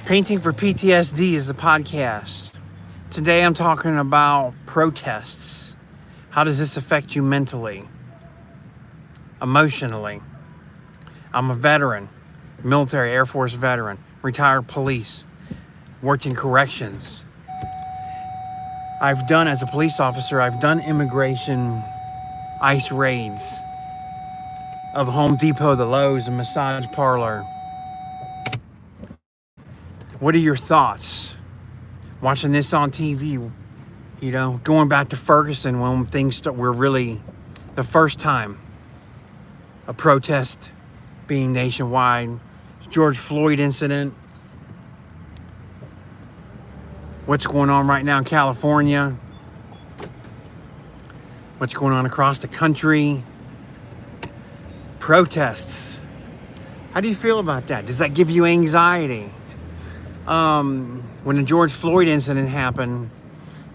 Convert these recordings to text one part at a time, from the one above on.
Painting for PTSD is the podcast. Today I'm talking about protests. How does this affect you mentally, emotionally? I'm a veteran, military, Air Force veteran, retired police, worked in corrections. As a police officer, I've done immigration ICE raids of Home Depot, the Lowe's, and massage parlor. What are your thoughts? Watching this on TV, going back to Ferguson when things were really the first time a protest being nationwide, George Floyd incident, what's going on right now in California, what's going on across the country, protests. How do you feel about that? Does that give you anxiety? When the George Floyd incident happened,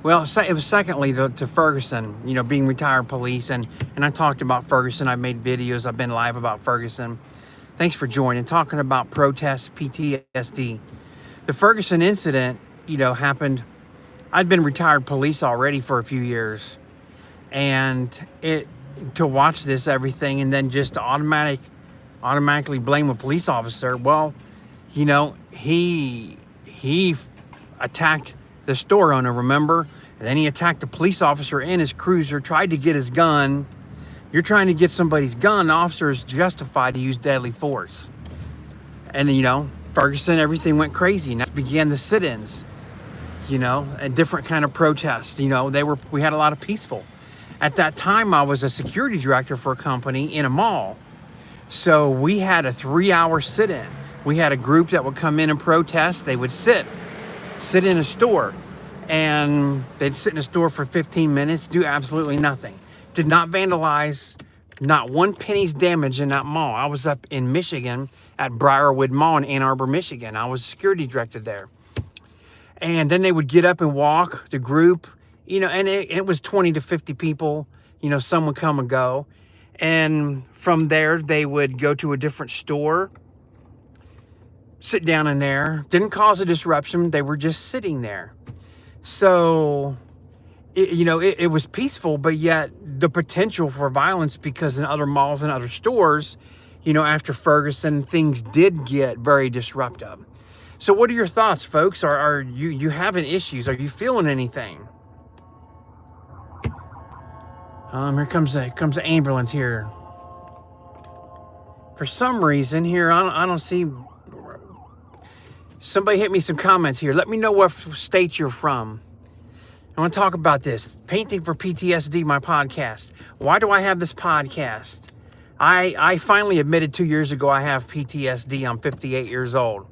well, it was secondly to Ferguson, being retired police. And I talked about Ferguson. I made videos. I've been live about Ferguson. Thanks for joining. Talking about protests, PTSD. The Ferguson incident, happened. I'd been retired police already for a few years. And to watch this, everything, and then just to automatically blame a police officer. Well, he attacked the store owner, remember? And then he attacked the police officer in his cruiser, tried to get his gun. You're trying to get somebody's gun. The officer is justified to use deadly force. And, Ferguson, everything went crazy. And that began the sit-ins, a different kind of protest. We had a lot of peaceful. At that time, I was a security director for a company in a mall. So we had a 3-hour sit-in. We had a group that would come in and protest. They would sit in a store, and they'd sit in a store for 15 minutes, do absolutely nothing. Did not vandalize, not one penny's damage in that mall. I was up in Michigan at Briarwood Mall in Ann Arbor, Michigan. I was security director there. And then they would get up and walk, the group, and it was 20 to 50 people, some would come and go. And from there, they would go to a different store, sit down in there, didn't cause a disruption. They were just sitting there. So, it was peaceful, but yet the potential for violence, because in other malls and other stores, after Ferguson, things did get very disruptive. So what are your thoughts, folks? Are you having issues? Are you feeling anything? Here comes an ambulance here. For some reason here, I don't see. Somebody hit me some comments here. Let me know what state you're from. I want to talk about this. Painting for PTSD, my podcast. Why do I have this podcast? I finally admitted 2 years ago I have PTSD. I'm 58 years old.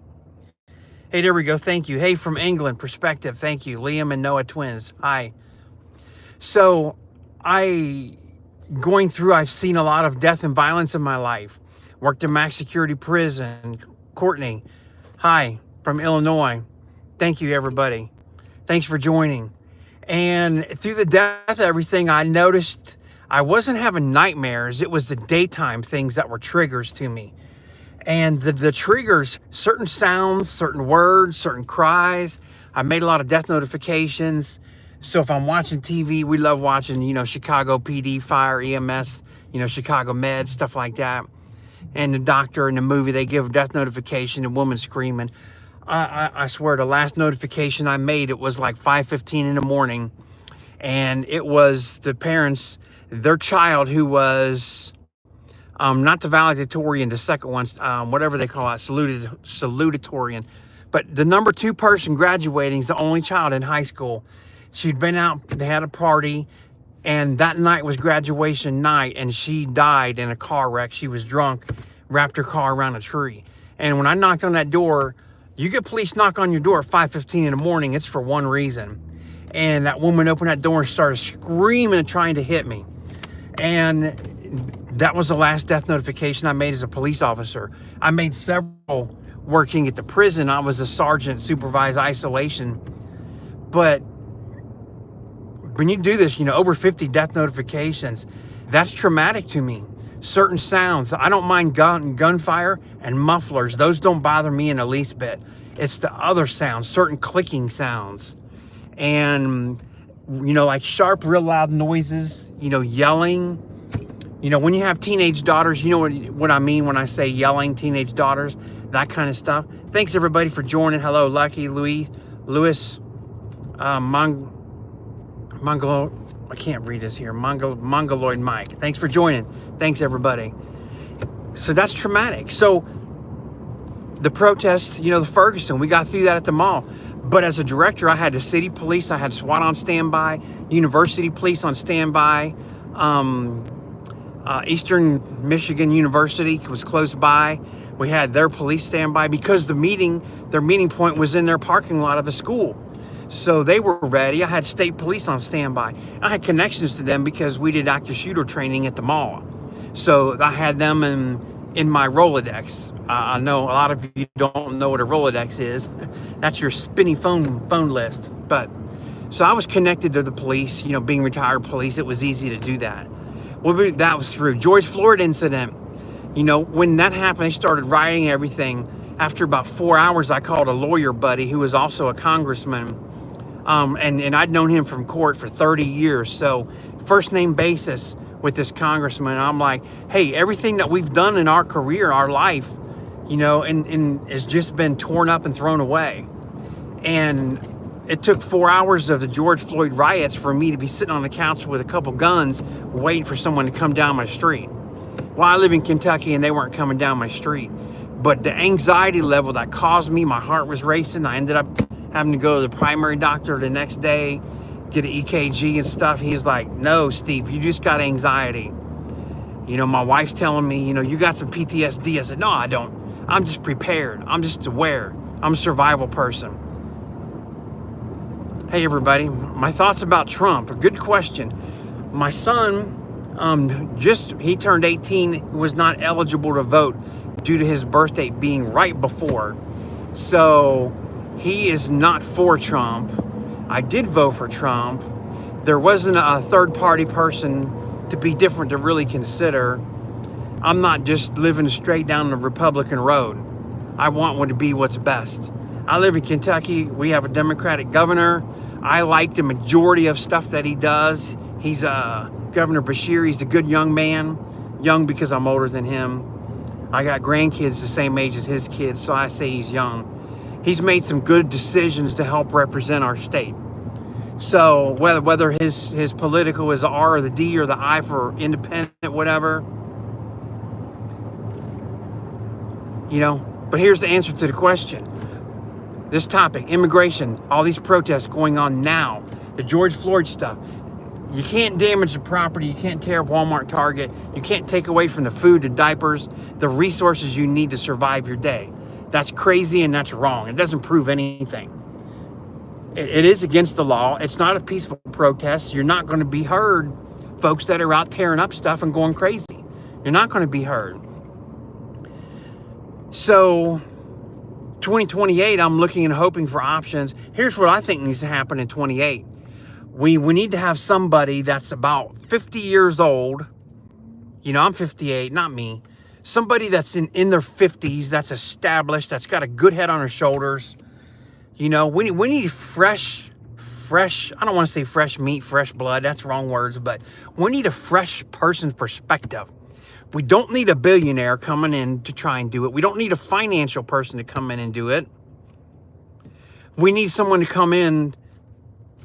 Hey, there we go. Thank you. Hey, from England, Perspective. Thank you. Liam and Noah twins. Hi. So I've seen a lot of death and violence in my life. Worked in max security prison. Courtney. Hi. From Illinois. Thank you, everybody. Thanks for joining. And through the death of everything, I noticed I wasn't having nightmares. It was the daytime things that were triggers to me. And the triggers, certain sounds, certain words, certain cries. I made a lot of death notifications. So if I'm watching TV, we love watching, Chicago PD, fire, EMS, Chicago Med, stuff like that. And the doctor in the movie, they give death notification, a woman screaming. I swear, the last notification I made, it was like 5:15 in the morning. And it was the parents, their child who was, not the valedictorian, the second one, whatever they call it, salutatorian. But the number 2 person graduating is the only child in high school. She'd been out, they had a party, and that night was graduation night, and she died in a car wreck. She was drunk, wrapped her car around a tree. And when I knocked on that door, you get police knock on your door at 5:15 in the morning, it's for one reason. And that woman opened that door and started screaming and trying to hit me. And that was the last death notification I made as a police officer. I made several working at the prison. I was a sergeant, supervised isolation. But when you do this, over 50 death notifications, that's traumatic to me. Certain sounds, I don't mind gunfire and mufflers. Those don't bother me in the least bit. It's the other sounds, certain clicking sounds. And, you know, like sharp, real loud noises, you know, yelling. You know, when you have teenage daughters, you know what I mean when I say yelling, teenage daughters, that kind of stuff. Thanks, everybody, for joining. Hello, Lucky, Louis, Mongolo, I can't read this here. Mongoloid Mike. Thanks for joining. Thanks, everybody. So that's traumatic. So the protests, you know, the Ferguson, we got through that at the mall. But as a director, I had the city police, I had SWAT on standby, university police on standby. Eastern Michigan University was close by. We had their police standby because their meeting point was in their parking lot of the school. So they were ready. I had state police on standby. I had connections to them because we did active shooter training at the mall. So I had them in my Rolodex. I know a lot of you don't know what a Rolodex is. That's your spinny phone list. But so I was connected to the police, you know, being retired police, it was easy to do that. Well, that was through George Floyd incident. You know, when that happened, they started writing everything. After about 4 hours, I called a lawyer buddy who was also a congressman. And I'd known him from court for 30 years. So first name basis with this congressman. I'm like, hey, everything that we've done in our career, our life, you know, and has just been torn up and thrown away. And it took 4 hours of the George Floyd riots for me to be sitting on the couch with a couple guns waiting for someone to come down my street. Well, I live in Kentucky and they weren't coming down my street. But the anxiety level that caused me, my heart was racing. I ended up having to go to the primary doctor the next day, get an EKG and stuff. He's like, no, Steve, you just got anxiety. You know, my wife's telling me, you know, you got some PTSD. I said, no, I don't. I'm just prepared. I'm just aware. I'm a survival person. Hey, everybody. My thoughts about Trump. A good question. My son, he turned 18, was not eligible to vote due to his birth date being right before. So he is not for Trump. I did vote for Trump. There wasn't a third-party person to be different to really consider. I'm not just living straight down the Republican road. I want one to be what's best. I live in Kentucky. We have a Democratic governor. I like the majority of stuff that he does. He's Governor Beshear. He's a good young man. Young because I'm older than him. I got grandkids the same age as his kids, so I say he's young. He's made some good decisions to help represent our state. So whether his political is the R or the D or the I for independent, whatever, you know. But here's the answer to the question. This topic, immigration, all these protests going on now, the George Floyd stuff. You can't damage the property. You can't tear up Walmart, Target. You can't take away from the food, the diapers, the resources you need to survive your day. That's crazy and that's wrong. It doesn't prove anything. It is against the law. It's not a peaceful protest. You're not going to be heard, folks that are out tearing up stuff and going crazy. You're not going to be heard. So 2028, I'm looking and hoping for options. Here's what I think needs to happen in 28. We need to have somebody that's about 50 years old. You know, I'm 58, not me. Somebody that's in their 50s, that's established, that's got a good head on her shoulders. You know, we need fresh, I don't want to say fresh meat, fresh blood, that's wrong words, but we need a fresh person's perspective. We don't need a billionaire coming in to try and do it. We don't need a financial person to come in and do it. We need someone to come in,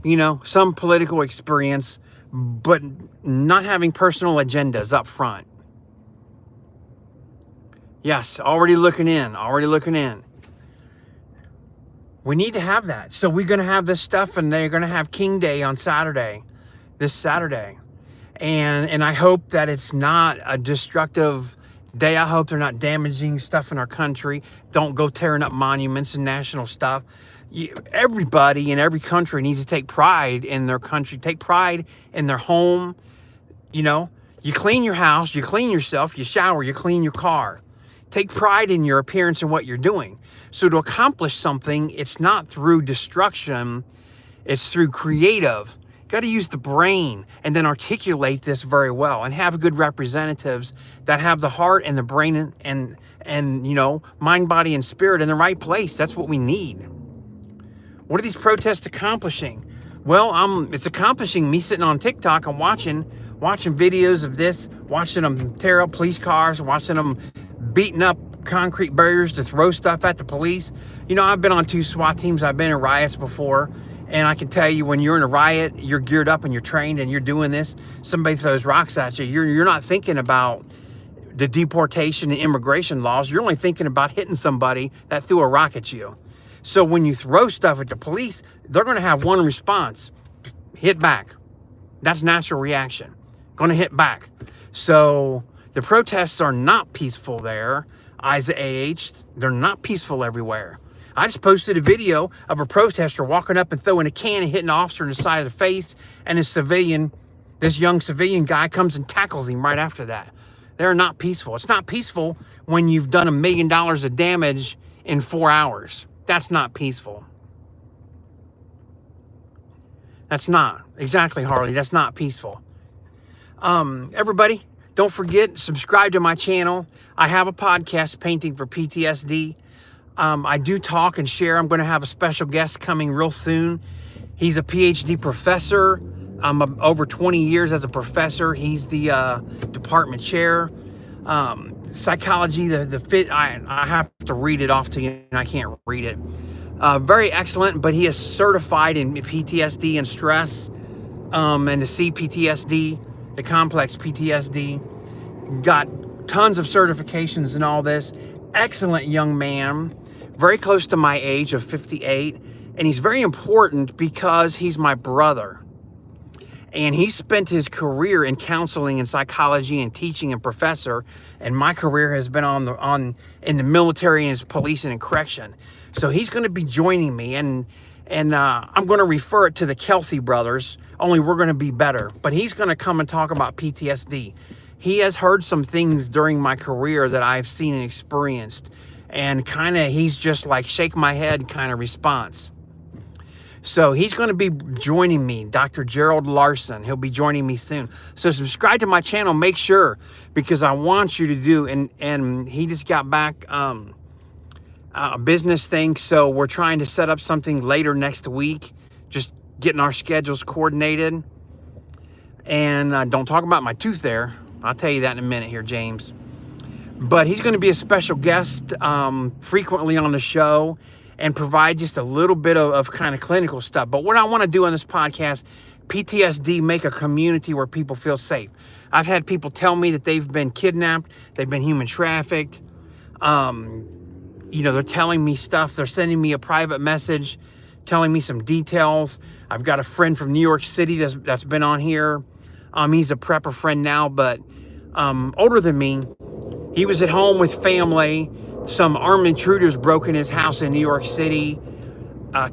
you know, some political experience, but not having personal agendas up front. Yes, already looking in. We need to have that. So we're going to have this stuff, and they're going to have King Day on this Saturday. And I hope that it's not a destructive day. I hope they're not damaging stuff in our country. Don't go tearing up monuments and national stuff. Everybody in every country needs to take pride in their country, take pride in their home. You know, you clean your house, you clean yourself, you shower, you clean your car. Take pride in your appearance and what you're doing. So to accomplish something, it's not through destruction, it's through creative. Got to use the brain and then articulate this very well and have good representatives that have the heart and the brain and you know, mind, body, and spirit in the right place. That's what we need. What are these protests accomplishing? Well, it's accomplishing me sitting on TikTok and watching videos of this, watching them tear up police cars, watching them beating up concrete barriers to throw stuff at the police. You know, I've been on 2 SWAT teams. I've been in riots before. And I can tell you, when you're in a riot, you're geared up and you're trained and you're doing this, somebody throws rocks at you, you're not thinking about the deportation and immigration laws. You're only thinking about hitting somebody that threw a rock at you. So when you throw stuff at the police, they're going to have one response: hit back. That's natural reaction. Going to hit back. So the protests are not peaceful there. Isaiah AH, they're not peaceful everywhere. I just posted a video of a protester walking up and throwing a can and hitting an officer in the side of the face, and this young civilian guy comes and tackles him right after that. They're not peaceful. It's not peaceful when you've done $1 million of damage in 4 hours. That's not peaceful. That's not. Exactly, Harley. That's not peaceful. Everybody, don't forget, subscribe to my channel. I have a podcast, Painting for PTSD. I do talk and share. I'm going to have a special guest coming real soon. He's a PhD professor. Over 20 years as a professor. He's the department chair. Psychology, the fit, I have to read it off to you, and I can't read it. Very excellent, but he is certified in PTSD and stress, and the CPTSD, the complex PTSD. Got tons of certifications and all this. Excellent young man, very close to my age of 58, and he's very important because he's my brother. And he spent his career in counseling and psychology and teaching and professor, and my career has been in the military and as police and in correction. So he's going to be joining me, and I'm going to refer it to the Kelsey brothers, only we're going to be better. But he's going to come and talk about PTSD. He has heard some things during my career that I've seen and experienced, and he's just like shake my head kind of response. So he's going to be joining me, Dr. Gerald Larson. He'll be joining me soon. So subscribe to my channel, make sure, because I want you to do. And he just got back a business thing, so we're trying to set up something later next week, just getting our schedules coordinated. And don't talk about my tooth there. I'll tell you that in a minute here, James. But he's going to be a special guest frequently on the show and provide just a little bit of kind of clinical stuff. But what I want to do on this podcast, PTSD, make a community where people feel safe. I've had people tell me that they've been kidnapped, they've been human trafficked. They're telling me stuff. They're sending me a private message, telling me some details. I've got a friend from New York City that's been on here. He's a prepper friend now, but older than me. He was at home with family. Some armed intruders broke in his house in New York City,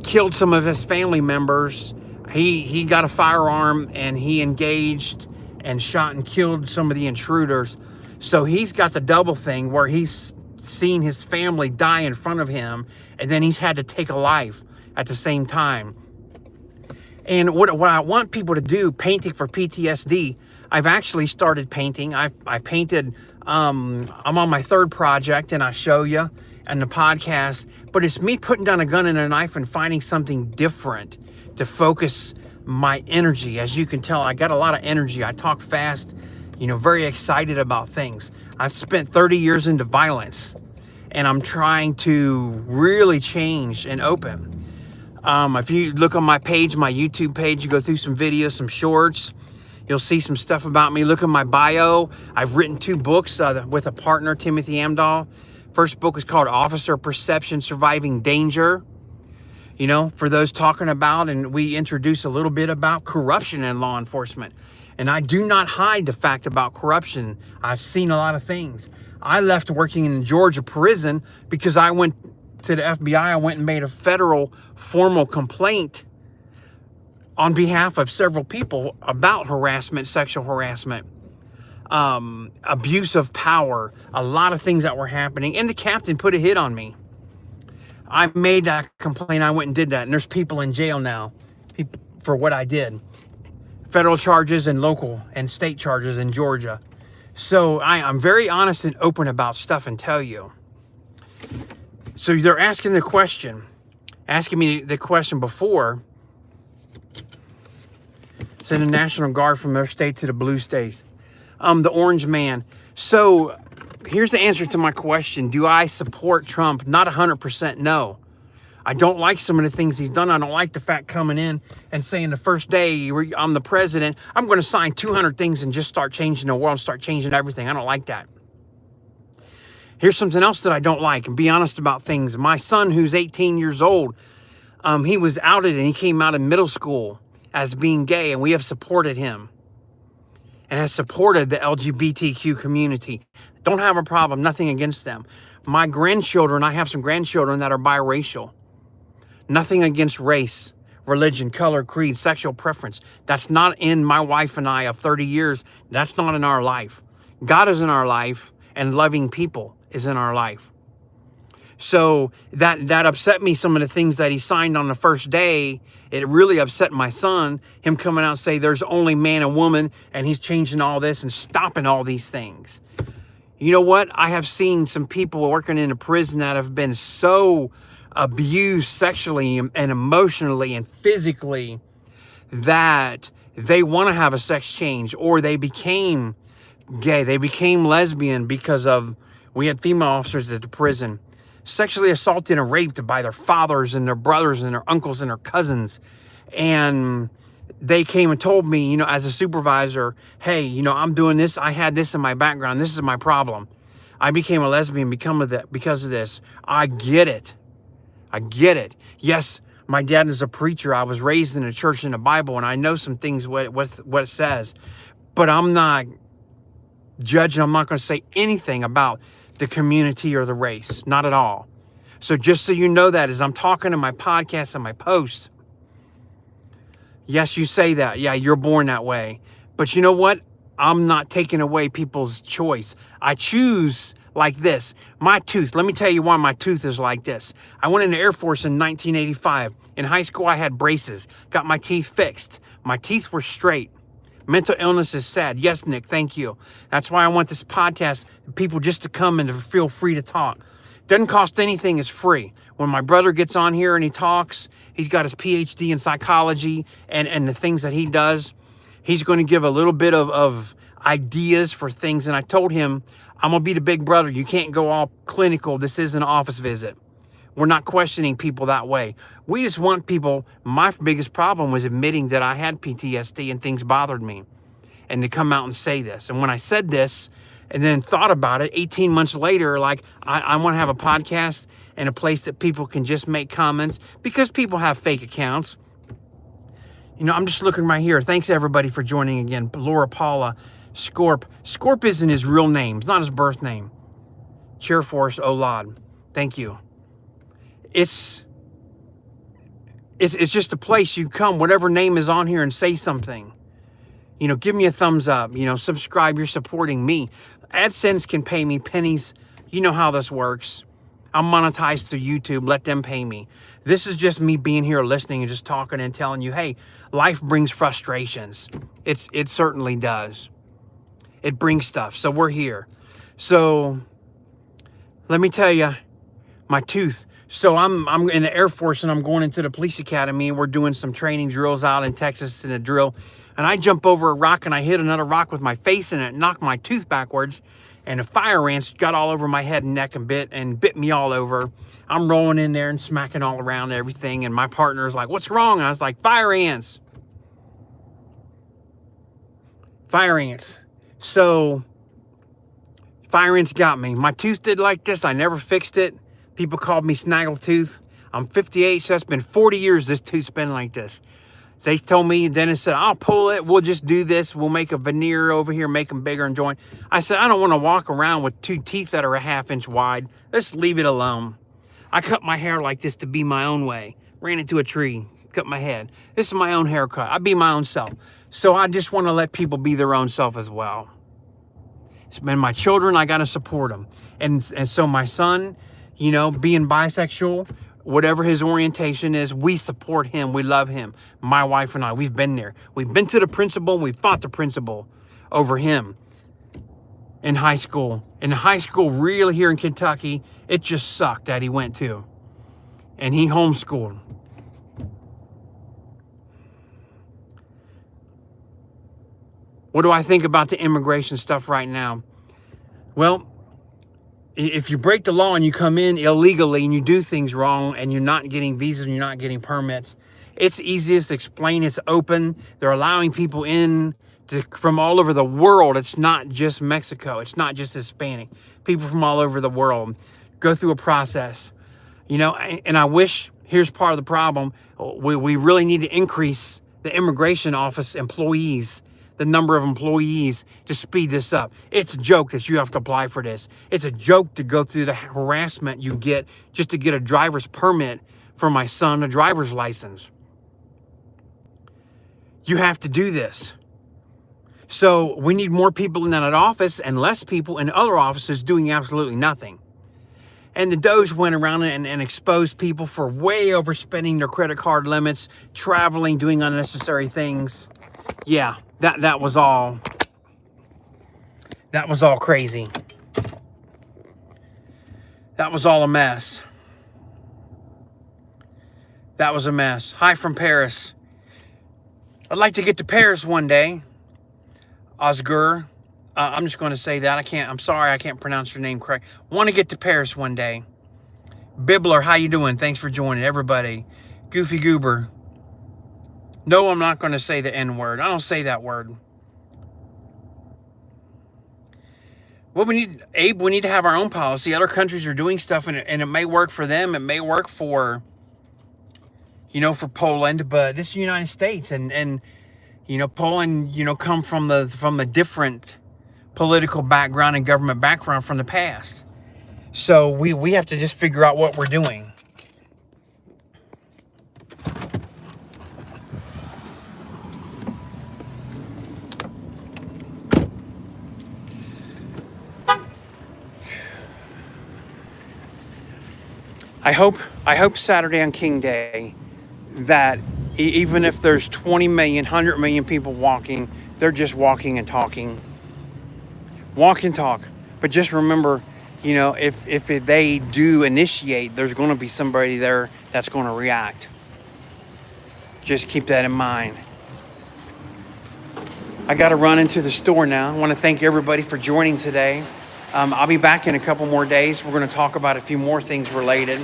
killed some of his family members. He got a firearm and he engaged and shot and killed some of the intruders. So he's got the double thing where he's seen his family die in front of him, and then he's had to take a life at the same time. And what I want people to do, painting for PTSD, I've actually started painting. I painted, I'm on my 3rd project, and I show you in the podcast, but it's me putting down a gun and a knife and finding something different to focus my energy. As you can tell, I got a lot of energy. I talk fast, very excited about things. I've spent 30 years into violence, and I'm trying to really change and open. If you look on my page, my YouTube page, you go through some videos, some shorts, you'll see some stuff about me. Look at my bio. I've written 2 books with a partner, Timothy Amdahl. First book is called Officer Perception, Surviving Danger. For those talking about, and we introduce a little bit about corruption in law enforcement. And I do not hide the fact about corruption. I've seen a lot of things. I left working in Georgia prison because I went to the FBI. I went and made a federal formal complaint on behalf of several people about harassment, sexual harassment, abuse of power, a lot of things that were happening. And the captain put a hit on me. I made that complaint. I went and did that. And there's people in jail now for what I did. federal charges and local and state charges in Georgia. So I'm very honest and open about stuff and tell you. So they're asking me the question before, send the National Guard from their state to the blue states. The orange man. So here's the answer to my question. Do I support Trump? Not 100%, no. I don't like some of the things he's done. I don't like the fact coming in and saying the first day I'm the president, I'm going to sign 200 things and just start changing the world, start changing everything. I don't like that. Here's something else that I don't like, and be honest about things. My son, who's 18 years old, he was outed and he came out in middle school as being gay, and we have supported him and has supported the LGBTQ community. Don't have a problem, nothing against them. My grandchildren, I have some grandchildren that are biracial. Nothing against race, religion, color, creed, sexual preference. That's not in my wife and I of 30 years. That's not in our life. God is in our life, and loving people is in our life. So that upset me, some of the things that he signed on the first day. It really upset my son, him coming out and say there's only man and woman, and he's changing all this and stopping all these things. You know what? I have seen some people working in a prison that have been so abused sexually and emotionally and physically that they want to have a sex change, or they became gay, they became lesbian because of, we had female officers at the prison sexually assaulted and raped by their fathers and their brothers and their uncles and their cousins. And they came and told me, as a supervisor, hey, I'm doing this. I had this in my background. This is my problem. I became a lesbian because of this. I get it. Yes, my dad is a preacher. I was raised in a church in the Bible, and I know some things what it says. But I'm not judging. I'm not going to say anything about the community or the race. Not at all. So just so you know that, as I'm talking in my podcast and my posts, yes, you say that. Yeah, you're born that way. But you know what? I'm not taking away people's choice. I choose like this. My tooth, let me tell you why my tooth is like this. I went in the Air Force in 1985. In high school, I had braces. Got my teeth fixed. My teeth were straight. Mental illness is sad. Yes, Nick, thank you. That's why I want this podcast, people just to come and to feel free to talk. Doesn't cost anything, it's free. When my brother gets on here and he talks, he's got his PhD in psychology and the things that he does. He's going to give a little bit of ideas for things. And I told him, I'm going to be the big brother. You can't go all clinical. This is an office visit. We're not questioning people that way. We just want people. My biggest problem was admitting that I had PTSD and things bothered me, and to come out and say this. And when I said this and then thought about it, 18 months later, like I want to have a podcast and a place that people can just make comments, because people have fake accounts. I'm just looking right here. Thanks everybody for joining again. Laura Paula, Scorp. Scorp isn't his real name. It's not his birth name. Cheerforce Olad. Thank you. It's just a place you come, whatever name is on here, and say something. Give me a thumbs up, subscribe, you're supporting me. AdSense can pay me pennies. You know how this works. I'm monetized through YouTube, let them pay me. This is just me being here listening and just talking and telling you, hey, life brings frustrations. It certainly does. It brings stuff, so we're here. So let me tell you, my tooth. So I'm in the Air Force, and I'm going into the police academy, and we're doing some training drills out in Texas in a drill. And I jump over a rock, and I hit another rock with my face in it, knocked my tooth backwards, and a fire ants got all over my head and neck and bit me all over. I'm rolling in there and smacking all around everything, and my partner's like, what's wrong? And I was like, fire ants. Fire ants. So fire ants got me. My tooth did like this. I never fixed it. People called me Snaggletooth. I'm 58, so that's been 40 years this tooth's been like this. They told me, the dentist said, I'll pull it. We'll just do this. We'll make a veneer over here, make them bigger and join. I said, I don't want to walk around with two teeth that are a ½ inch wide. Let's leave it alone. I cut my hair like this to be my own way. Ran into a tree, cut my head. This is my own haircut. I be my own self. So I just want to let people be their own self as well. It's been my children. I got to support them. And so my son, being bisexual, whatever his orientation is, we support him. We love him. My wife and I, we've been there. We've been to the principal and we fought the principal over him in high school. In high school, really here in Kentucky, it just sucked that he went to. And he homeschooled. What do I think about the immigration stuff right now? Well, if you break the law and you come in illegally and you do things wrong and you're not getting visas and you're not getting permits, it's easiest to explain. It's open. They're allowing people in from all over the world. It's not just Mexico. It's not just Hispanic. People from all over the world go through a process. You know, and I wish, here's part of the problem. We really need to increase the immigration office employees, the number of employees, to speed this up. It's a joke that you have to apply for this. It's a joke to go through the harassment you get just to get a driver's permit for my son, a driver's license. You have to do this. So we need more people in that office and less people in other offices doing absolutely nothing. And the Doge went around and exposed people for way overspending their credit card limits, traveling, doing unnecessary things. Yeah, that was all crazy. That was all a mess. That was a mess. Hi from Paris. I'd like to get to Paris one day. Osgur. I'm just going to say that. I'm sorry I can't pronounce your name correct. Want to get to Paris one day. Bibbler, how you doing? Thanks for joining, everybody. Goofy Goober. No, I'm not going to say the N word. I don't say that word. Well, we need to have our own policy. Other countries are doing stuff, and it may work for them. It may work for, for Poland, but this is the United States, and Poland, come from a different political background and government background from the past. So we have to just figure out what we're doing. I hope Saturday on King Day that even if there's 20 million, 100 million people walking, they're just walking and talking. Walk and talk. But just remember, if they do initiate, there's going to be somebody there that's going to react. Just keep that in mind. I got to run into the store now. I want to thank everybody for joining today. I'll be back in a couple more days. We're going to talk about a few more things related.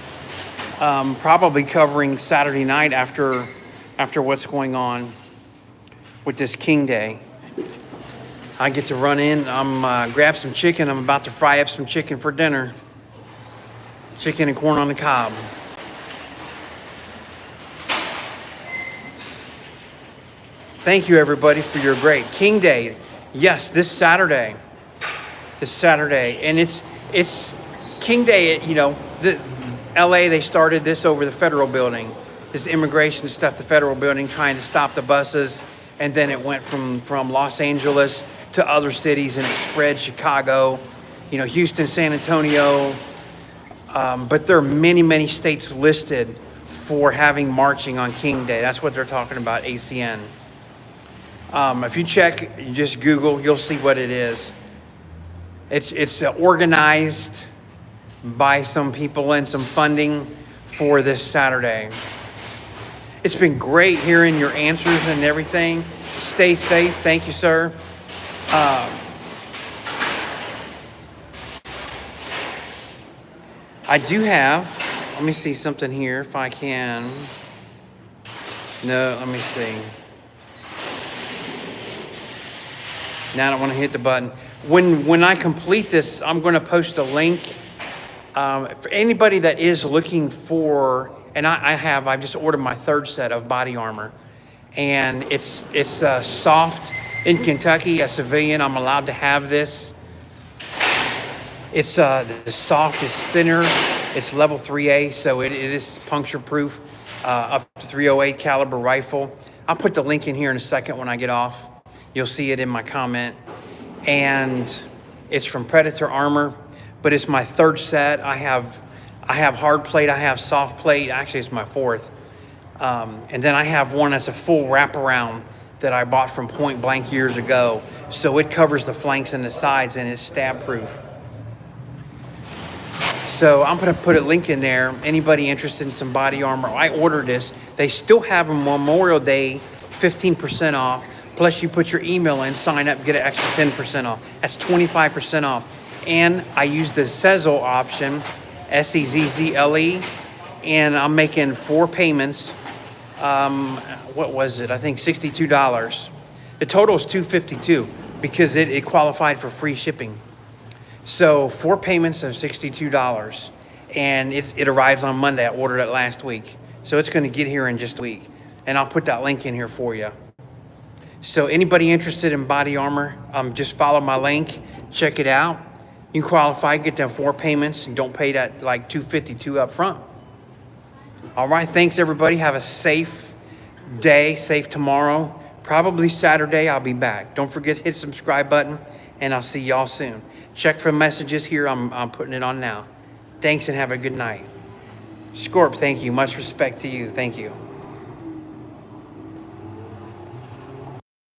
Probably covering Saturday night after what's going on with this King Day. I get to run in. Grab some chicken. I'm about to fry up some chicken for dinner. Chicken and corn on the cob. Thank you, everybody, for your great King Day. Yes, this Saturday. And it's King Day. The LA, they started this over the federal building. This immigration stuff, the federal building, trying to stop the buses, and then it went from Los Angeles to other cities, and it spread Chicago, Houston, San Antonio. But there are many, many states listed for having marching on King Day. That's what they're talking about, ACN. If you check, you just Google, you'll see what it is. It's organized by some people and some funding for this Saturday. It's been great hearing your answers and everything. Stay safe. Thank you, sir. I do have, let me see something here if I can. No, let me see. Now I don't want to hit the button. When I complete this, I'm going to post a link for anybody that is looking for, and I've just ordered my third set of body armor, and it's soft in Kentucky. As a civilian, I'm allowed to have this. It's the soft is thinner. It's level 3A, so it is puncture proof. Up to 308 caliber rifle. I'll put the link in here in a second when I get off. You'll see it in my comment. And it's from Predator Armor, but it's my third set. I have I have hard plate, I have soft plate. Actually, it's my fourth. And then I have one that's a full wraparound that I bought from Point Blank years ago. So it covers the flanks and the sides, and it's stab proof. So I'm going to put a link in there. Anybody interested in some body armor, I ordered this. They still have them Memorial Day, 15% off. Plus you put your email in, sign up, get an extra 10% off. That's 25% off. And I use the Sezzle option, Sezzle, and I'm making 4 payments. What was it? I think $62. The total is $252 because it qualified for free shipping. So 4 payments of $62, and it arrives on Monday. I ordered it last week, so it's going to get here in just a week. And I'll put that link in here for you. So anybody interested in body armor, just follow my link, check it out. You can qualify, get them 4 payments, and don't pay that like $252 up front. All right, thanks everybody. Have a safe day, safe tomorrow. Probably Saturday I'll be back. Don't forget to hit the subscribe button, and I'll see y'all soon. Check for messages here. I'm putting it on now. Thanks and have a good night. Scorp, thank you. Much respect to you. Thank you.